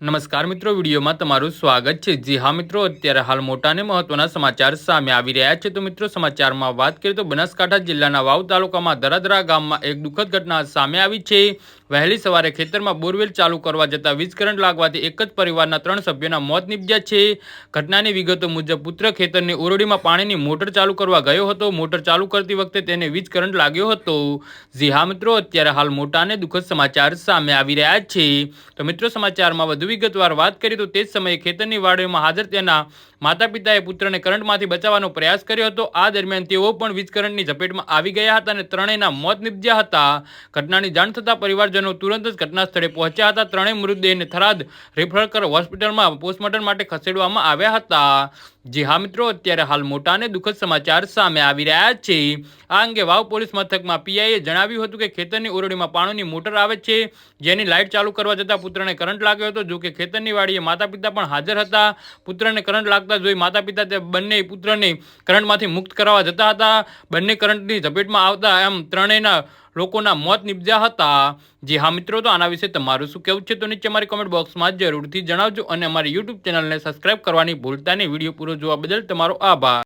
નમસ્કાર મિત્રો, વિડીયોમાં તમારું સ્વાગત છે। જી હા મિત્રો, અત્યારે હાલ મોટા અને મહત્વના સમાચાર સામે આવી રહ્યા છે। તો મિત્રો, સમાચારમાં વાત કરીએ તો બનાસકાંઠા જિલ્લાના વાવ તાલુકામાં દરાદરા ગામમાં એક દુઃખદ ઘટના સામે આવી છે। વહેલી સવારે ખેતરમાં બોરવેલ ચાલુ કરવા જતા વીજ કરંટ લાગવાથી એક જ પરિવારના 3 સભ્યોના મોત નીપજ્યા છે। ઘટનાની વિગતો મુજબ પુત્ર ખેતરની ઓરડીમાં પાણીની મોટર ચાલુ કરવા ગયો હતો। મોટર ચાલુ કરતી વખતે તેને વીજ કરંટ લાગ્યો હતો। જી હા મિત્રો, અત્યારે હાલ મોટા અને દુઃખદ સમાચાર સામે આવી રહ્યા છે। તો મિત્રો, સમાચારમાં વધુ વિગતવાર વાત કરીએ તો તે જ સમયે ખેતરની વાડીમાં હાજર તેના માતા પિતાએ પુત્રને કરંટમાંથી બચાવવાનો પ્રયાસ કર્યો હતો। આ દરમિયાન તેઓ પણ વીજ કરંટની ઝપેટમાં આવી ગયા હતા અને ત્રણેયના મોત નીપજ્યા હતા। ઘટનાની જાણ થતાં પરિવારજનો તુરંત જ ઘટના સ્થળે પહોંચ્યા હતા। ત્રણેય મૃતદેહને થરાદ રેફરલ હોસ્પિટલમાં પોસ્ટમોર્ટમ માટે ખસેડવામાં આવ્યા હતા। જી હા મિત્રો, અત્યારે હાલ મોટા અને દુઃખદ સમાચાર સામે આવી રહ્યા છે। આ અંગે વાવ પોલીસ મથકમાં પીઆઈએ જણાવ્યું હતું કે ખેતરની ઓરડીમાં પાણીની મોટર આવે છે, જેની લાઇટ ચાલુ કરવા જતાં પુત્રને કરંટ લાગ્યો હતો। જો કે ખેતરની વાડીએ માતા પિતા પણ હાજર હતા। પુત્રને કરંટ લાગતા જોઈ માતા પિતા તે બંને પુત્રને કરંટમાંથી મુક્ત કરાવવા જતા હતા। બંને કરંટની ઝપેટમાં આવતા એમ ત્રણેયના લોકોના મોત નીપજ્યા હતા। જી હા મિત્રો, તો આના વિશે તમારું શું કહેવું છે તો નીચે અમારી કોમેન્ટ બોક્સમાં જરૂરથી જણાવજો અને અમારી યુટ્યુબ ચેનલને સબસ્ક્રાઇબ કરવાની ભૂલતા નહીં। વિડીયો પૂરો જોવા બદલ તમારો આભાર।